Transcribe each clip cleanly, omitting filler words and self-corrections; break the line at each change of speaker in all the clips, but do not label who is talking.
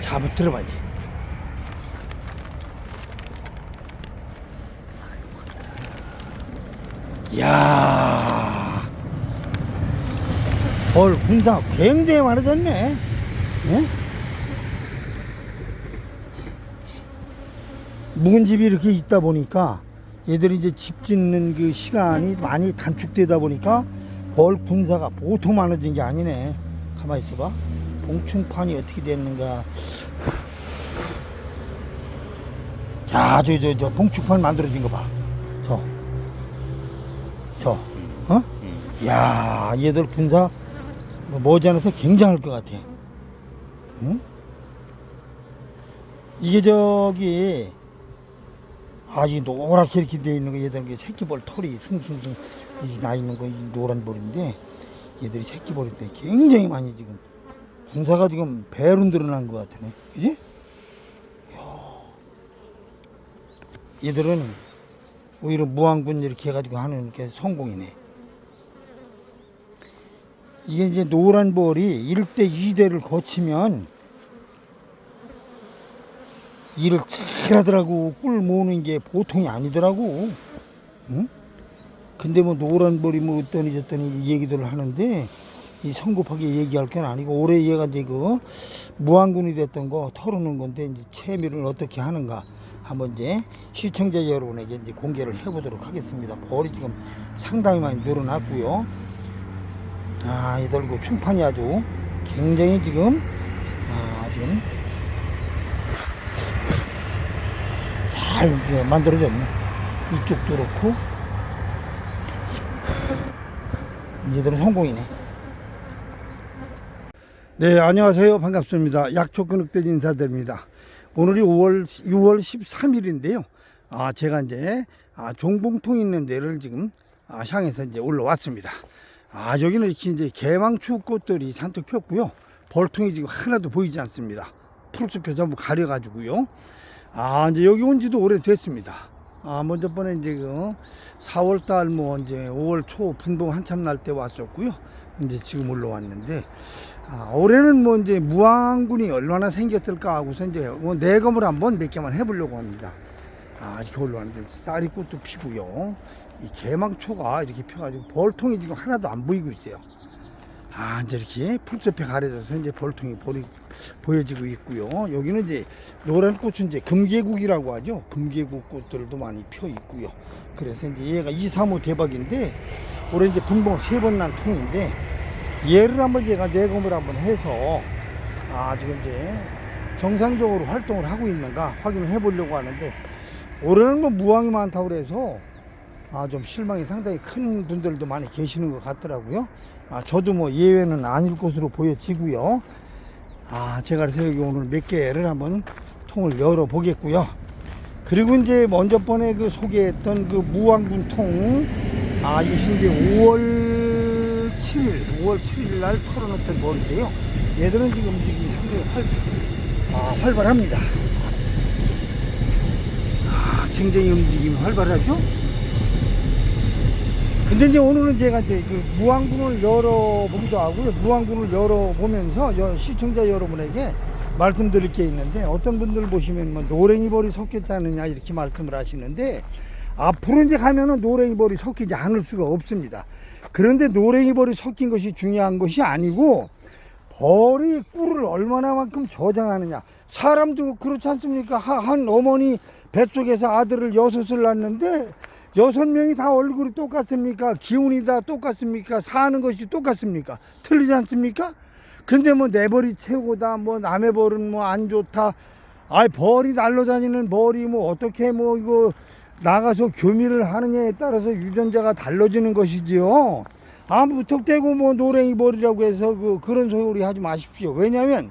자, 한번 들어봐야지. 이야, 군사 굉장히 많아졌네. 예? 묵은집이 이렇게 있다 보니까 얘들이 이제 집 짓는 그 시간이 많이 단축되다 보니까 군사가 보통 많아진 게 아니네. 가만히 있어봐. 봉충판이 어떻게 됐는가. 자, 저 봉충판 만들어진 거 봐. 어? 야, 얘들 군사 머지않아서 굉장할 것 같아. 응? 이게 저기 아주 노랗게 이렇게 되어 있는 거, 얘들 새끼볼 털이 숭숭숭 나 있는 거, 이 노란 볼인데 얘들이 새끼볼인데 굉장히 많이 지금 군사가 지금 배로 늘어난 것 같으네. 그지? 얘들은 오히려 무왕군 이렇게 해가지고 하는 게 성공이네. 이게 이제 노란 볼이 1대 2대를 거치면 일을 잘 하더라고. 꿀 모으는 게 보통이 아니더라고. 응? 근데 뭐 노란 볼이 뭐 어떠니 저떠니 얘기들을 하는데 이 성급하게 얘기할 건 아니고, 올해 얘가 이제 그 무왕군이 됐던 거 털어놓은 건데 이제 채미를 어떻게 하는가 한번 이제 시청자 여러분에게 이제 공개를 해보도록 하겠습니다. 볼이 지금 상당히 많이 늘어났고요. 아, 얘들 그 충판이 아주 굉장히 지금 지금 잘 만들어졌네. 이쪽도 그렇고 얘들은 성공이네. 네, 안녕하세요. 반갑습니다. 약초근육대 인사드립니다. 오늘이 6월 13일인데요. 제가 이제 종봉통 있는 데를 지금 향해서 이제 올라왔습니다. 여기는 이렇게 이제 개망추 꽃들이 잔뜩 폈고요. 벌통이 지금 하나도 보이지 않습니다. 풀숲에 전부 가려가지고요. 이제 여기 온 지도 오래됐습니다. 먼저 번에 이제 그 4월달 뭐 이제 5월 초 분봉 한참 날 때 왔었고요. 이제 지금 올라왔는데, 올해는 뭐 이제 무왕군이 얼마나 생겼을까 하고서 이제 뭐 내검을 한번 몇 개만 해보려고 합니다. 이렇게 올라왔는데 쌀이꽃도 피고요. 이 개망초가 이렇게 펴가지고 벌통이 지금 하나도 안 보이고 있어요. 이제 이렇게 풀숲에 가려져서 이제 벌통이 보여지고 있고요. 여기는 이제 노란 꽃은 이제 금계국이라고 하죠. 금계국 꽃들도 많이 펴 있고요. 그래서 이제 얘가 2, 3호 대박인데 올해 이제 분봉 3번 난 통인데, 얘를 한번 제가 내검을 한번 해서 지금 이제 정상적으로 활동을 하고 있는가 확인을 해 보려고 하는데, 올해는 뭐 무왕이 많다고 그래서 좀 실망이 상당히 큰 분들도 많이 계시는 것 같더라고요. 저도 뭐 예외는 아닐 것으로 보여지고요. 제가 그래서 여기 오늘 몇 개를 한번 통을 열어 보겠고요. 그리고 이제 먼저 번에 그 소개했던 그 무왕군 통, 이것이 이제 5월 7일 날 털어놓던 볼인데요. 얘들은 지금 움직임이 상당히 활발합니다. 굉장히 움직임이 활발하죠? 근데 이제 오늘은 제가 이제 그 무왕군을 열어보기도 하고요. 무왕군을 열어보면서 시청자 여러분에게 말씀드릴 게 있는데, 어떤 분들 보시면 뭐 노랭이벌이 섞였지 않느냐 이렇게 말씀을 하시는데, 앞으로 이제 가면은 노랭이벌이 섞이지 않을 수가 없습니다. 그런데 노랭이벌이 섞인 것이 중요한 것이 아니고, 벌이 꿀을 얼마나만큼 저장하느냐. 사람도 그렇지 않습니까? 한 어머니 뱃속에서 아들을 6을 낳는데 6명이 다 얼굴이 똑같습니까? 기운이 다 똑같습니까? 사는 것이 똑같습니까? 틀리지 않습니까? 근데 뭐 내 벌이 최고다, 뭐 남의 벌은 뭐 안 좋다. 벌이 날아다니는 벌이 뭐 어떻게 뭐 이거 나가서 교미를 하느냐에 따라서 유전자가 달라지는 것이지요. 무턱대고 뭐 노랭이 벌이라고 해서 그런 소리 하지 마십시오. 왜냐하면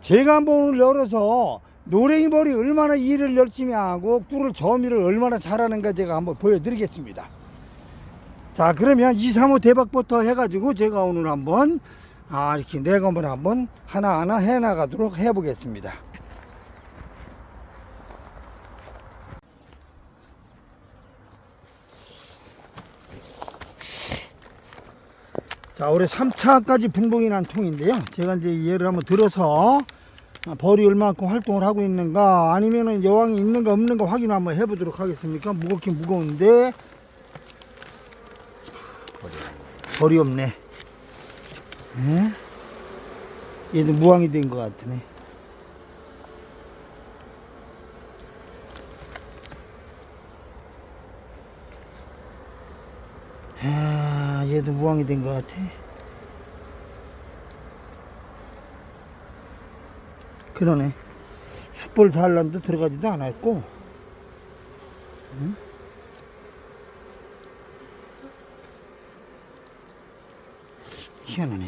제가 한번 오늘 열어서 노랭이 벌이 얼마나 일을 열심히 하고 꿀을 저미를 얼마나 잘하는가 제가 한번 보여드리겠습니다. 자, 그러면 2, 3호 대박부터 해가지고 제가 오늘 한번 이렇게 내검을 한번 하나하나 해나가도록 해보겠습니다. 자, 올해 3차까지 분봉이 난 통인데요. 제가 이제 얘를 한번 들어서 벌이 얼마만큼 활동을 하고 있는가, 아니면은 여왕이 있는가 없는가 확인 한번 해보도록 하겠습니까? 무겁긴 무거운데 벌이 없네. 네? 얘도 무왕이 된 것 같으네. 아, 얘도 무왕이 된 것 같아. 그러네. 숯벌 산란도 들어가지도 않았고. 응? 희한하네.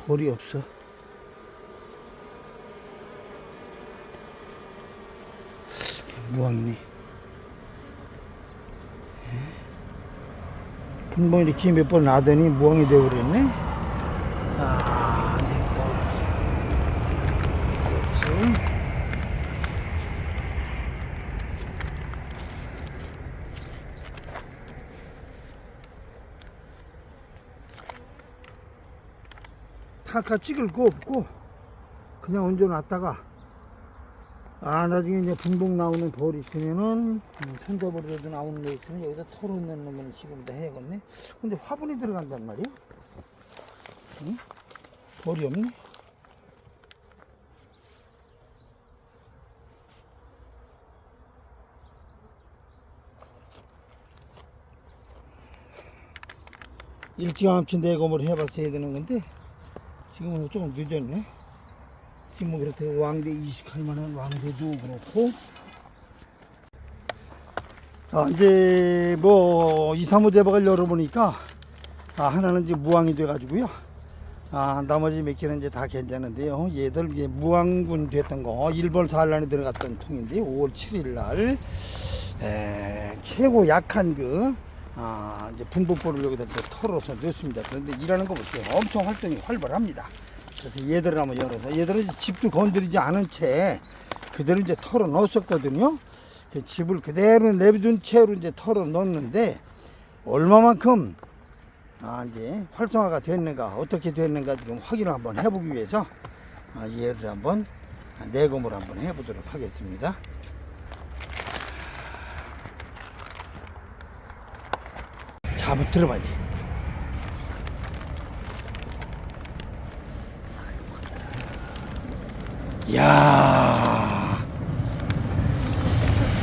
벌이 없어. 무왕이네. 분봉 이렇게 몇 번 나더니 무왕이 되어버렸네. 아, 네 번. 타카 찍을 거 없고 그냥 얹어놨다가, 아, 나중에 이제 분봉 나오는 벌이 있으면은 손잡으로도 나오는 거 있으면 여기다 털어놓는 놈은 지금부터 해야겠네. 근데 화분이 들어간단 말이야. 응? 벌이 없네. 일찌감치 내검을 해봤어야 되는 건데 지금은 조금 늦었네. 지금 뭐 그렇게 왕대 이식할 만한 왕대도 그렇고. 자, 이제 뭐 2, 3호 대박을 열어보니까 하나는 이제 무왕이 돼가지고요. 나머지 몇 개는 이제 다 괜찮은데요. 얘들 이제 무왕군 됐던 거 1번 산란에 들어갔던 통인데 5월 7일 날 최고 약한 이제 분봉벌을 여기다 털어서 넣습니다. 그런데 일하는 거 보세요. 엄청 활동이 활발합니다. 그래서 얘들을 한번 열어서, 얘들은 집도 건드리지 않은 채 그대로 이제 털어 넣었었거든요. 집을 그대로 내버린 채로 이제 털어 넣었는데 얼마만큼 이제 활성화가 됐는가, 어떻게 됐는가 지금 확인을 한번 해보기 위해서 얘를 한번 내검을 한번 해보도록 하겠습니다. 자, 한번 들어봐야지. 이야,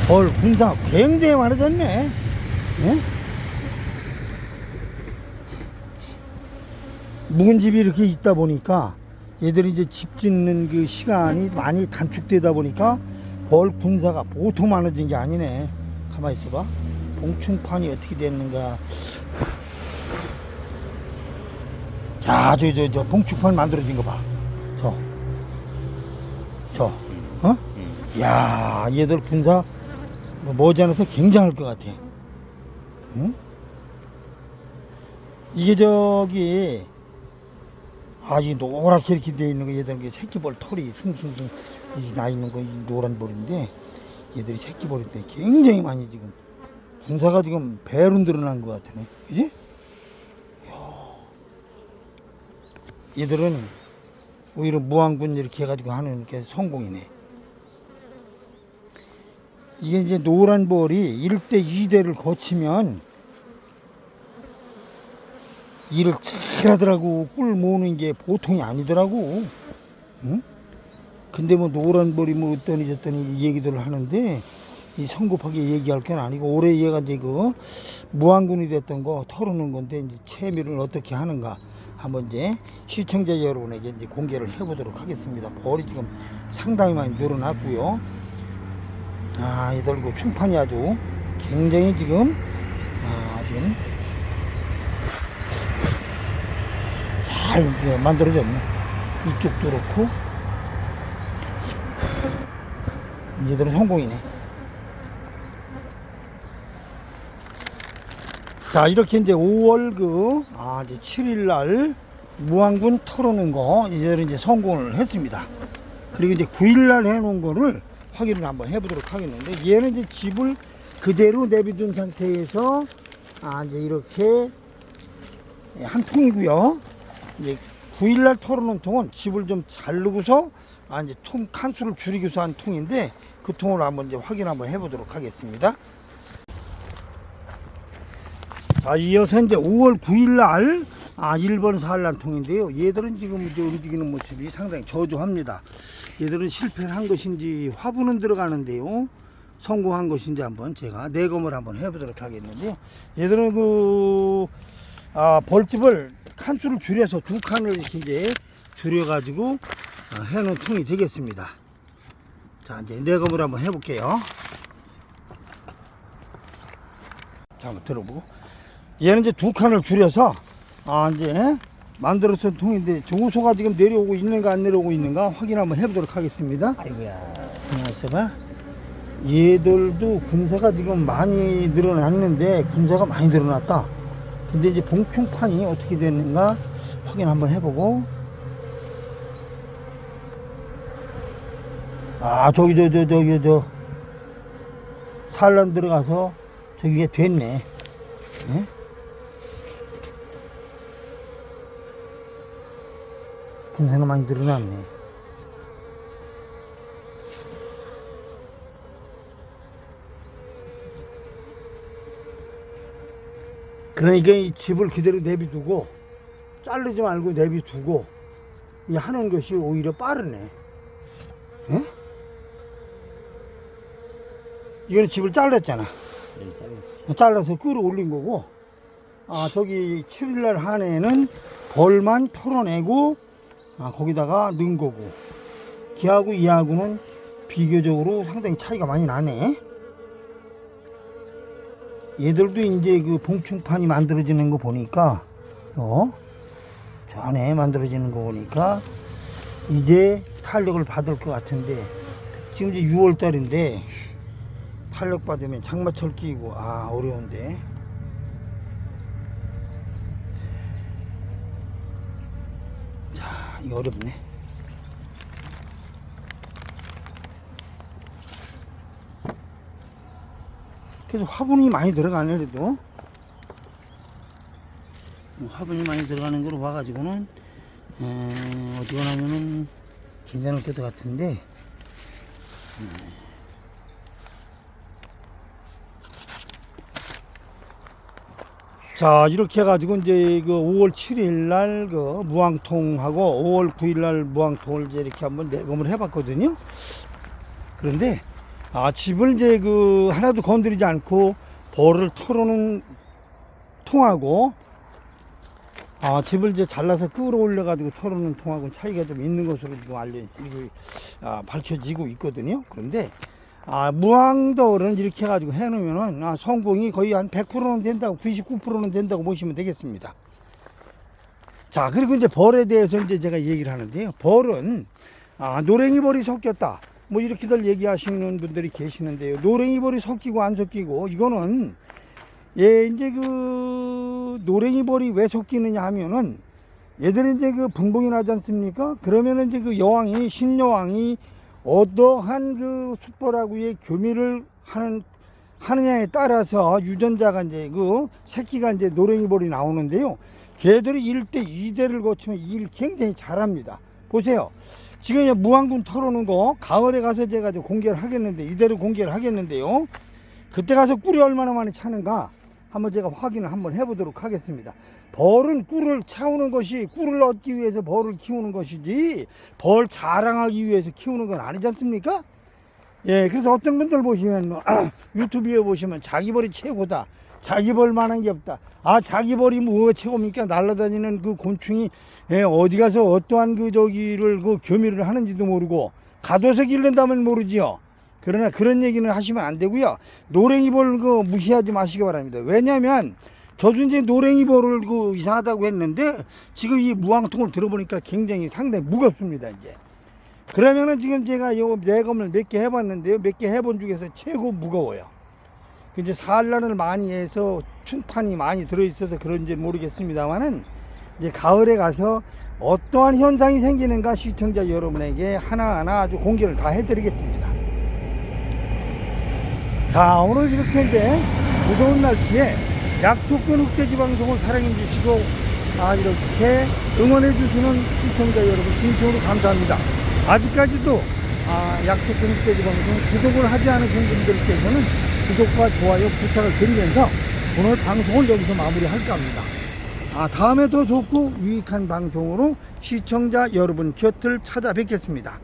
벌 군사 굉장히 많아졌네. 예? 묵은 집이 이렇게 있다 보니까 얘들이 이제 집 짓는 그 시간이 많이 단축되다 보니까 벌 군사가 보통 많아진 게 아니네. 가만히 있어봐. 봉충판이 어떻게 됐는가. 자, 저 봉충판 만들어진 거 봐. 야, 얘들 군사 머지않아서 굉장할 것 같아. 응? 이게 이 노랗게 이렇게 되어 있는 거, 얘들 새끼벌 털이 숭숭숭 나 있는 거, 이 노란 벌인데, 얘들이 새끼벌이 때 굉장히 많이 지금 군사가 지금 배로 늘어난 것 같으네. 그지? 얘들은 오히려 무왕군 이렇게 해가지고 하는 게 성공이네. 이게 이제 노란 벌이 1대 2대를 거치면 일을 잘 하더라고. 꿀 모으는 게 보통이 아니더라고. 응? 근데 뭐 노란 벌이 뭐 어떠니 저떠니 얘기들을 하는데, 이 성급하게 얘기할 건 아니고, 올해 얘가 이제 무왕군이 됐던 거 털어놓은 건데, 이제 채미를 어떻게 하는가 한번 이제 시청자 여러분에게 이제 공개를 해보도록 하겠습니다. 벌이 지금 상당히 많이 늘어났고요. 얘들 충판이 아주 굉장히 지금 잘 만들어졌네. 이쪽도 그렇고. 얘들은 성공이네. 자, 이렇게 이제 5월 이제 7일 날 무왕군 털어놓은 거 이제는 이제 성공을 했습니다. 그리고 이제 9일 날 해놓은 거를 확인을 한번 해보도록 하겠는데, 얘는 이제 집을 그대로 내비둔 상태에서 이제 이렇게 한 통이고요. 이제 9일날 털어놓은 통은 집을 좀 자르고서 이제 통 칸수를 줄이고서 한 통인데 그 통으로 한번 이제 확인 한번 해보도록 하겠습니다. 이어서 이제 5월 9일날 1번 산란 통인데요. 얘들은 지금 이제 움직이는 모습이 상당히 저조합니다. 얘들은 실패를 한 것인지 화분은 들어가는데요. 성공한 것인지 한번 제가 내검을 한번 해보도록 하겠는데요. 얘들은 벌집을 칸수를 줄여서 2칸을 이렇게 이제 줄여가지고 해놓은 통이 되겠습니다. 자, 이제 내검을 한번 해볼게요. 자, 한번 들어보고. 얘는 이제 2칸을 줄여서 이제 만들어서 통인데 조소가 지금 내려오고 있는가 안 내려오고 있는가 확인 한번 해보도록 하겠습니다.
아이고야.
봐. 얘들도 군사가 지금 많이 늘어났는데 군사가 많이 늘어났다. 근데 이제 봉충판이 어떻게 됐는가 확인 한번 해보고. 저기 산란 들어가서 저기에 됐네. 예? 군사가 많이 늘어났네. 그러니까 이 집을 그대로 내비두고 자르지 말고 내비두고 이 하는 것이 오히려 빠르네. 예? 이거는 집을 잘랐잖아. 잘라서 끌어올린 거고, 저기 7일날 한해는 벌만 털어내고 거기다가 넣은 거고, 걔하고 얘하고는 비교적으로 상당히 차이가 많이 나네. 얘들도 이제 그 봉충판이 만들어지는 거 보니까 저 안에 만들어지는 거 보니까 이제 탄력을 받을 것 같은데, 지금 이제 6월 달인데 탄력 받으면 장마철 끼고 어려운데. 자, 이거 어렵네. 그래서 화분이 많이 들어가네. 그래도 화분이 많이 들어가는 거로 봐가지고는 어디 가냐면은 괜찮을 것 같은데. 자, 이렇게 해가지고 이제 그 5월 7일 날 그 무항통하고 5월 9일 날 무항통을 이제 이렇게 한번 내검을 해봤거든요. 그런데 집을 이제 그 하나도 건드리지 않고 벌을 털어놓은 통하고 집을 이제 잘라서 끌어올려 가지고 털어놓은 통하고는 차이가 좀 있는 것으로 지금 밝혀지고 있거든요. 그런데 무항돌은 이렇게 해가지고 해놓으면은 성공이 거의 한 100%는 된다고, 99%는 된다고 보시면 되겠습니다. 자, 그리고 이제 벌에 대해서 이제 제가 얘기를 하는데요. 벌은 노랭이 벌이 섞였다, 뭐 이렇게들 얘기하시는 분들이 계시는데요. 노랭이 벌이 섞이고 안 섞이고, 이거는 이제 그 노랭이 벌이 왜 섞이느냐 하면은, 얘들은 이제 그 분봉이 나지 않습니까? 그러면은 이제 그 신여왕이 어떠한 그 숫벌하고의 교미를 하느냐에 따라서 유전자가 이제 그 새끼가 이제 노랭이 벌이 나오는데요. 걔들이 1대 2대를 거치면 일 굉장히 잘합니다. 보세요. 지금 이제 무항군 털어놓은 거 가을에 가서 제가 공개를 하겠는데, 이대로 공개를 하겠는데요. 그때 가서 꿀이 얼마나 많이 차는가 한번 제가 확인을 한번 해보도록 하겠습니다. 벌은 꿀을 채우는 것이, 꿀을 얻기 위해서 벌을 키우는 것이지 벌 자랑하기 위해서 키우는 건 아니지 않습니까? 예, 그래서 어떤 분들 보시면 유튜브에 보시면 자기 벌이 최고다, 자기 벌만한 게 없다. 자기 벌이 뭐가 최고입니까? 날아다니는 그 곤충이 어디 가서 어떠한 그 교미를 하는지도 모르고 가둬서 기른다면 모르지요. 그러나 그런 얘기는 하시면 안 되고요. 노랭이 벌 무시하지 마시기 바랍니다. 왜냐하면 저도 이제 노랭이 벌을 이상하다고 했는데, 지금 이 무항통을 들어보니까 굉장히 상당히 무겁습니다. 이제 그러면은 지금 제가 요 내검을 몇 개 해봤는데요. 몇 개 해본 중에서 최고 무거워요. 이제 산란을 많이 해서 충판이 많이 들어있어서 그런지 모르겠습니다만은, 이제 가을에 가서 어떠한 현상이 생기는가 시청자 여러분에게 하나하나 아주 공개를 다 해드리겠습니다. 자, 오늘 이렇게 이제 무더운 날씨에 약초권 흑돼지 방송을 사랑해 주시고 이렇게 응원해 주시는 시청자 여러분 진심으로 감사합니다. 아직까지도 약초권 흑돼지 방송 구독을 하지 않으신 분들께서는 구독과 좋아요 부탁을 드리면서 오늘 방송을 여기서 마무리할까 합니다. 다음에 더 좋고 유익한 방송으로 시청자 여러분 곁을 찾아뵙겠습니다.